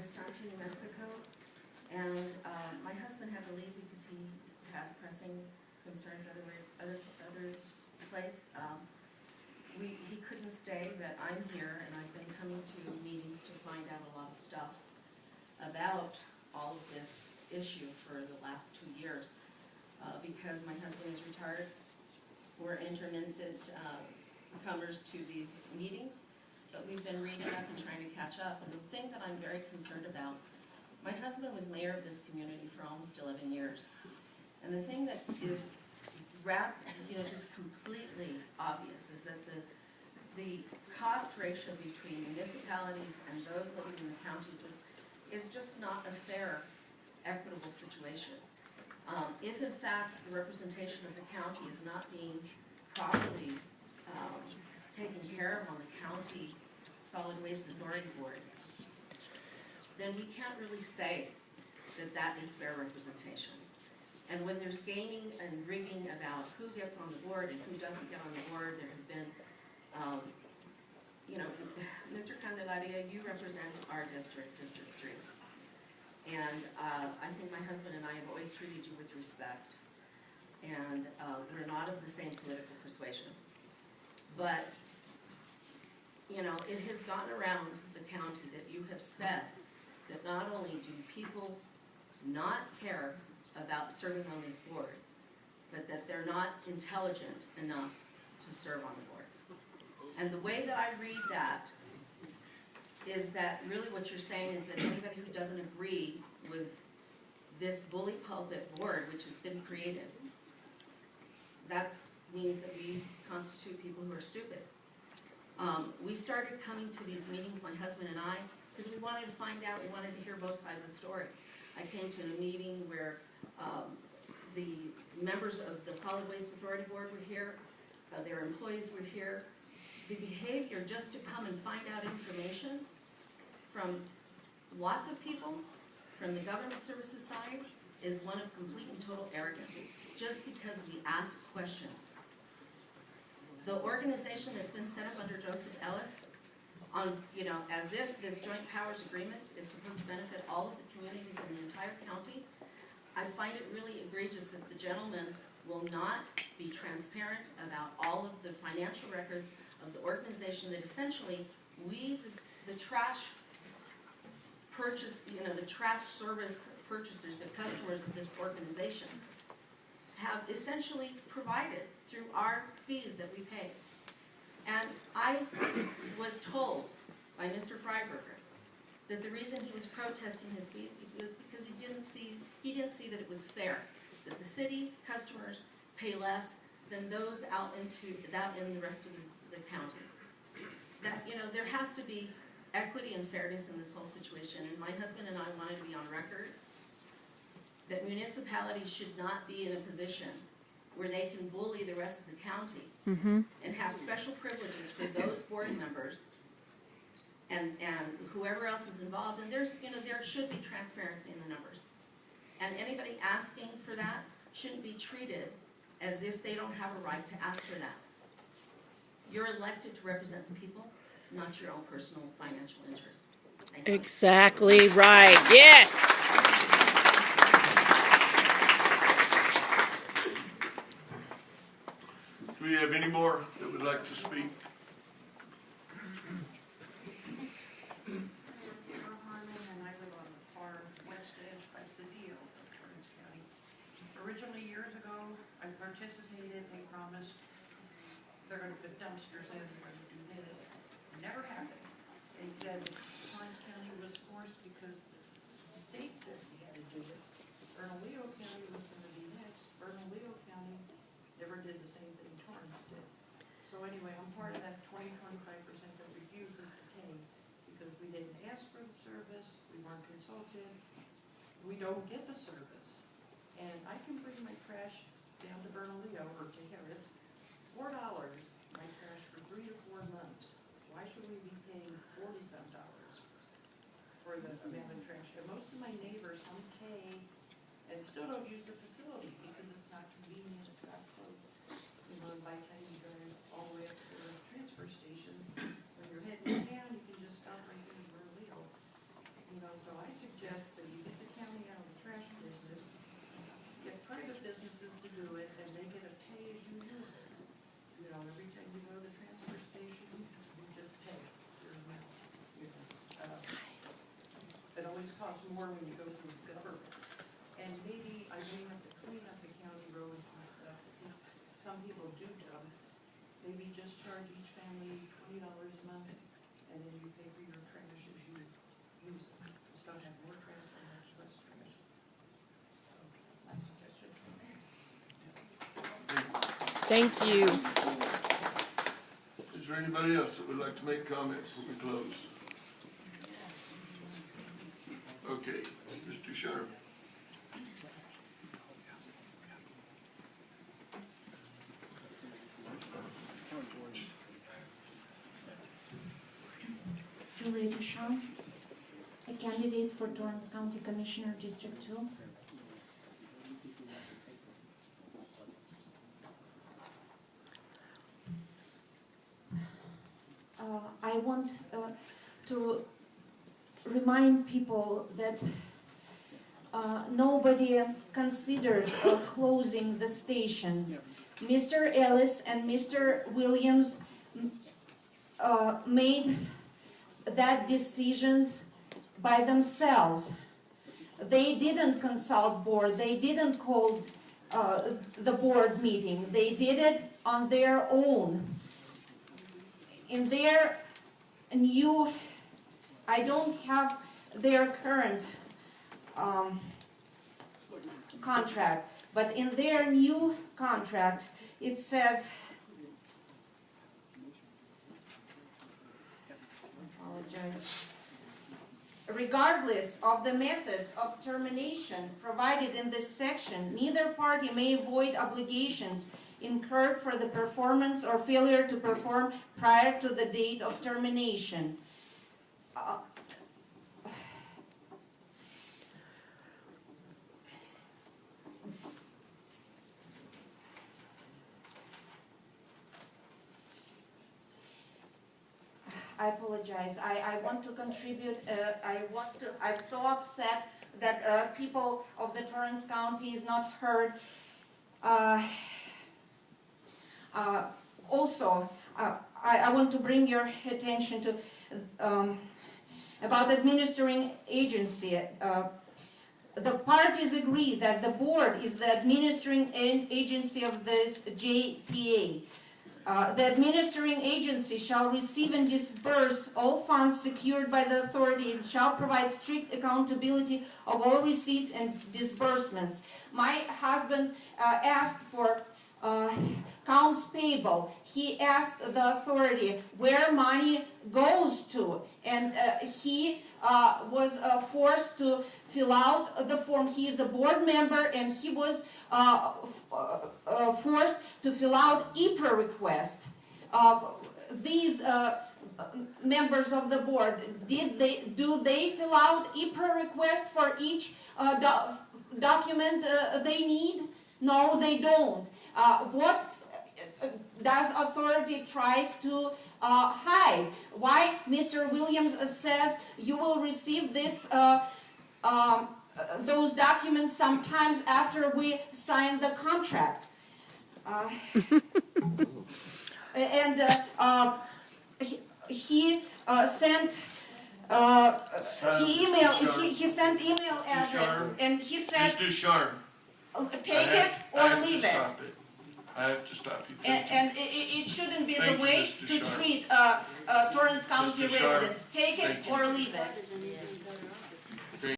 Estancia, New Mexico, and my husband had to leave because he had pressing concerns other place. He couldn't stay, but I'm here, and I've been coming to meetings to find out a lot of stuff about all of this issue for the last 2 years. Because my husband is retired, we're intermittent comers to these meetings, but we've been reading up and trying to catch up. And the thing that I'm very concerned about, my husband was mayor of this community for almost 11 years. And the thing that is just completely obvious is that the cost ratio between municipalities and those living in the counties is just not a fair, equitable situation. If in fact the representation of the county is not being properly taken care of on the county Solid Waste Authority Board, then we can't really say that that is fair representation. And when there's gaming and rigging about who gets on the board and who doesn't get on the board, there have been, Mr. Candelaria, you represent our district, District 3. And I think my husband and I have always treated you with respect. And we're not of the same political persuasion. But, it has gotten around the county that you have said that not only do people not care about serving on this board, but that they're not intelligent enough to serve on the board. And the way that I read that is that really what you're saying is that anybody who doesn't agree with this bully pulpit board, which has been created, that means that we constitute people who are stupid. We started coming to these meetings, my husband and I, because we wanted to find out, we wanted to hear both sides of the story. I came to a meeting where the members of the Solid Waste Authority Board were here, their employees were here. The behavior just to come and find out information from lots of people, from the government services side, is one of complete and total arrogance, just because we ask questions. The organization that's been set up under Joseph Ellis, as if this joint powers agreement is supposed to benefit all of the communities in the entire county, I find it really egregious that the gentleman will not be transparent about all of the financial records of the organization that essentially we, the trash purchase, the trash service purchasers, the customers of this organization, have essentially provided through our fees that we pay. And I was told by Mr. Freiberger that the reason he was protesting his fees was because he didn't see that it was fair, that the city customers pay less than those out in the rest of the county. That there has to be equity and fairness in this whole situation, and my husband and I wanted to be on record that municipalities should not be in a position where they can bully the rest of the county and have special privileges for those board members and whoever else is involved. And there should be transparency in the numbers. And anybody asking for that shouldn't be treated as if they don't have a right to ask for that. You're elected to represent the people, not your own personal financial interests. Thank you. Exactly right. Yes. Do we have any more that would like to speak? And I live on the far west edge by Cedillo of Torrance County. Originally, years ago, I participated. They promised they're going to put dumpsters in, they're going to do this. It never happened. They said Torrance County was forced because the state said we had to do it. Bernalillo County was going to be next. Bernalillo County never did the same thing Torrance did. So anyway, I'm part of that 20-25% that refuses to pay because we didn't ask for the service, we weren't consulted, we don't get the service. And I can bring my trash down to Bernalillo or to Harris, $4, my trash for 3 to 4 months. Why should we be paying $40-some for the abandoned trash? And most of my neighbors don't pay and still don't use the facility because it's not convenient, it's not close. By the time you drive all the way up to the transfer stations, when you're heading to town, you can just stop right in Bernalillo. So I costs more when you go through government. And maybe I may have to clean up the county roads and stuff. Some people do dump. Maybe just charge each family $20 a month, and then you pay for your trash as you use it. So have more trash and have less trash. So my suggestion. Thank you. Is there anybody else that would like to make comments before we close? Okay, Mr. Sharp. Julia Duchamp, a candidate for Torrance County Commissioner, District 2. I want to remind people that nobody considered closing the stations. Mr. Ellis and Mr. Williams made that decisions by themselves. They didn't consult board, they didn't call the board meeting, they did it on their own. In their new, I don't have their current contract, but in their new contract, it says, apologize, regardless of the methods of termination provided in this section, neither party may void obligations incurred for the performance or failure to perform prior to the date of termination. I apologize. I want to contribute. I'm so upset that people of the Torrance County is not heard. Also, I want to bring your attention to about administering agency. The parties agree that the board is the administering agency of this JPA. The administering agency shall receive and disburse all funds secured by the authority and shall provide strict accountability of all receipts and disbursements. My husband asked for accounts payable. He asked the authority where money goes to, and he was forced to fill out the form. He is a board member, and he was forced to fill out EPRA request. These members of the board, do they fill out EPRA request for each document they need? No, they don't. What does authority tries to hide? Why Mr. Williams says you will receive this those documents sometimes after we sign the contract. And he sent email. He sent email address, and he said, Mr. Sharp, take it or leave it. I have to stop you. And it shouldn't be Thank the way you, Mr. to Sharp. treat Torrance County Mr. Sharp, residents. Take it thank you. or leave it.